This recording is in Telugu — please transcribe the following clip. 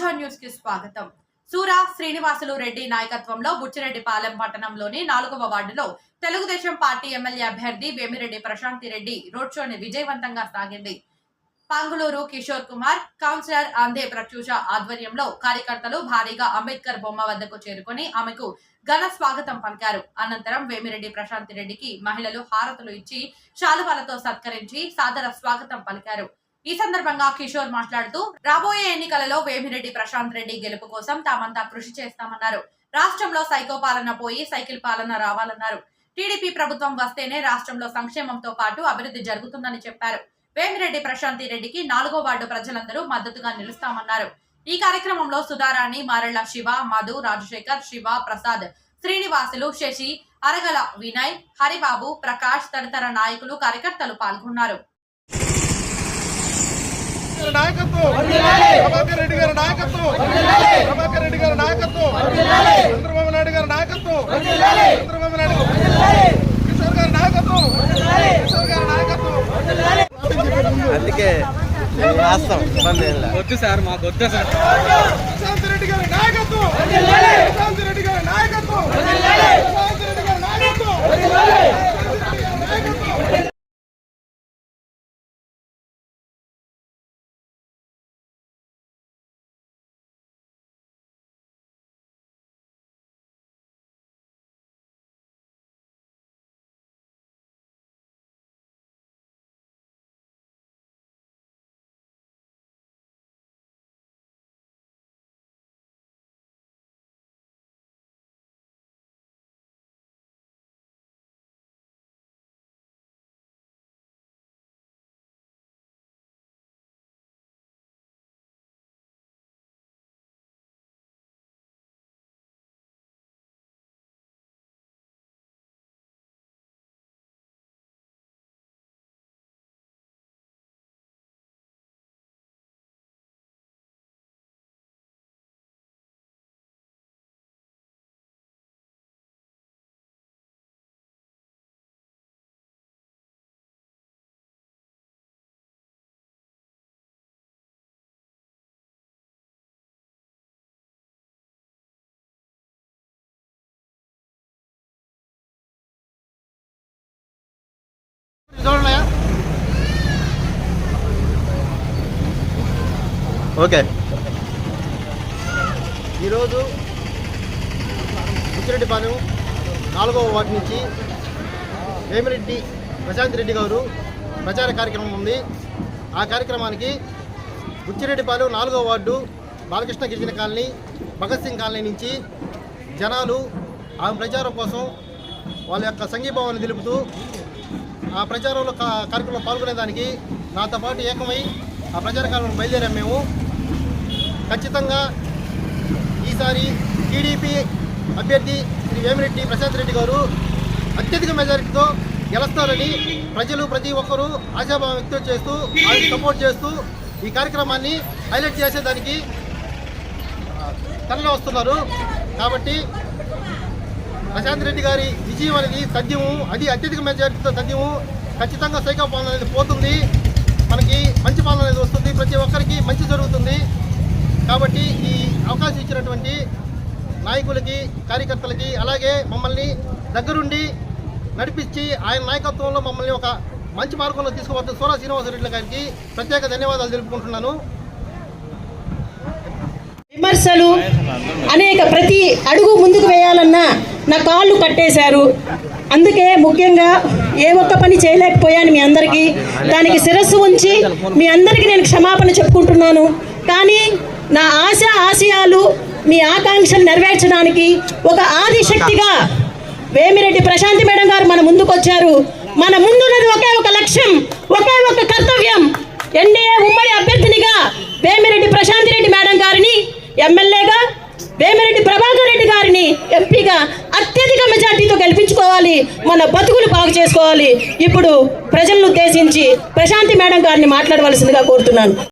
తాజా న్యూస్ కి స్వాగతం. సూరా శ్రీనివాసులు రెడ్డి నాయకత్వంలో బుచ్చిరెడ్డిపాలెం పట్టణంలోని 4వ వార్డులో తెలుగుదేశం పార్టీ ఎమ్మెల్యే అభ్యర్థి వేమిరెడ్డి ప్రశాంతి రెడ్డి రోడ్ షోని విజయవంతంగా సాగింది. పాంగులూరు కిషోర్ కుమార్, కౌన్సిలర్ అందే ప్రత్యూష ఆధ్వర్యంలో కార్యకర్తలు భారీగా అంబేద్కర్ బొమ్మ వద్దకు చేరుకుని ఆమెకు ఘన స్వాగతం పలికారు. అనంతరం వేమిరెడ్డి ప్రశాంతి రెడ్డికి మహిళలు హారతులు ఇచ్చి శాలువాలతో సత్కరించి సాదర స్వాగతం పలికారు. ఈ సందర్భంగా కిషోర్ మాట్లాడుతూ రాబోయే ఎన్నికలలో వేమిరెడ్డి ప్రశాంత్ రెడ్డి గెలుపు కోసం తామంతా కృషి చేస్తామన్నారు. రాష్ట్రంలో సైకో పాలన పోయి సైకిల్ పాలన రావాలన్నారు. టీడీపీ ప్రభుత్వం వస్తేనే రాష్ట్రంలో సంక్షేమంతో పాటు అభివృద్ధి జరుగుతుందని చెప్పారు. వేమిరెడ్డి ప్రశాంతి రెడ్డికి 4వ వార్డు ప్రజలందరూ మద్దతుగా నిలుస్తామన్నారు. ఈ కార్యక్రమంలో సుధారాణి, మారెళ్ల శివ, మధు, రాజశేఖర్, శివ, ప్రసాద్, శ్రీనివాసులు, శశి, అరగల వినయ్, హరిబాబు, ప్రకాష్ తదితర నాయకులు, కార్యకర్తలు పాల్గొన్నారు. ప్రభాకర్ రెడ్డి గారి నాయకత్వం, ప్రభాకర్ రెడ్డి గారి నాయకత్వం, చంద్రబాబు నాయుడు గారి నాయకత్వం, చంద్రబాబు నాయుడు కిషోర్ గారి నాయకత్వం, కిషోర్ గారి నాయకత్వం. అందుకే రాస్తాం, ఇబ్బంది వద్దు సార్, మాకు వద్దు సార్. ప్రశాంత్ రెడ్డి గారి నాయకత్వం, ప్రశాంత్ రెడ్డి గారి నాయకత్వం, ప్రశాంత్ రెడ్డి గారి నాయకత్వం. ఓకే. ఈరోజు బుచ్చిరెడ్డిపాలెం 4వ వార్డు నుంచి వేమిరెడ్డి ప్రశాంత్ రెడ్డి గారు ప్రచార కార్యక్రమం ఉంది. ఆ కార్యక్రమానికి బుచ్చిరెడ్డిపాలెం 4వ వార్డు బాలకృష్ణ గిరిజన కాలనీ, భగత్ సింగ్ కాలనీ నుంచి జనాలు ఆ ప్రచారం కోసం వాళ్ళ యొక్క సంఘీభావాన్ని తెలుపుతూ ఆ ప్రచారంలో కార్యక్రమంలో పాల్గొనేదానికి నాతో పాటు ఏకమై ఆ ప్రచార కార్యక్రమం బయలుదేరాం. మేము ఖచ్చితంగా ఈసారి టీడీపీ అభ్యర్థి శ్రీ వేమిరెడ్డి ప్రశాంత్ రెడ్డి గారు అత్యధిక మెజారిటీతో గెలుస్తారని ప్రజలు ప్రతి ఒక్కరూ ఆశాభావం వ్యక్తం చేస్తూ ఆయన సపోర్ట్ చేస్తూ ఈ కార్యక్రమాన్ని హైలైట్ చేసేదానికి తరలి వస్తున్నారు. కాబట్టి ప్రశాంత్ రెడ్డి గారి విజయం అనేది తథ్యము, అది అత్యధిక మెజారిటీతో తథ్యము. ఖచ్చితంగా సైకో పాలన అనేది పోతుంది, మనకి మంచి పాలన అనేది వస్తుంది, ప్రతి ఒక్కరికి మంచి జరుగుతుంది. కాబట్టి ఈ అవకాశం ఇచ్చినటువంటి నాయకులకి, కార్యకర్తలకి, అలాగే మమ్మల్ని దగ్గరుండి నడిపించి ఆయన నాయకత్వంలో మమ్మల్ని ఒక మంచి మార్గంలో తీసుకుపోతున్న సూరా శ్రీనివాసరెడ్డి గారికి ప్రత్యేక ధన్యవాదాలు తెలుపుకుంటున్నాను. విమర్శలు అనేక, ప్రతి అడుగు ముందుకు వేయాలన్నా నా కాళ్ళు కట్టేశారు. అందుకే ముఖ్యంగా ఏ ఒక్క పని చేయలేకపోయాను మీ అందరికీ. దానికి శిరస్సు ఉంచి మీ అందరికీ నేను క్షమాపణ చెప్పుకుంటున్నాను. కానీ నా ఆశయాలు, మీ ఆకాంక్షలు నెరవేర్చడానికి ఒక ఆదిశక్తిగా వేమిరెడ్డి ప్రశాంతి మేడం గారు మన ముందుకు వచ్చారు. మన ముందున్నది ఒకే ఒక లక్ష్యం, ఒకే ఒక కర్తవ్యం. ఎన్డీఏ ఉమ్మడి అభ్యర్థినిగా వేమిరెడ్డి ప్రశాంతి రెడ్డి మేడం గారిని, ఎమ్మెల్యేగా వేమిరెడ్డి ప్రభాకర్ రెడ్డి గారిని ఎంపీగా అత్యధిక మెజార్టీతో గెలిపించుకోవాలి, మన బతుకులు బాగు చేసుకోవాలి. ఇప్పుడు ప్రజలను ఉద్దేశించి ప్రశాంతి మేడం గారిని మాట్లాడవలసిందిగా కోరుతున్నాను.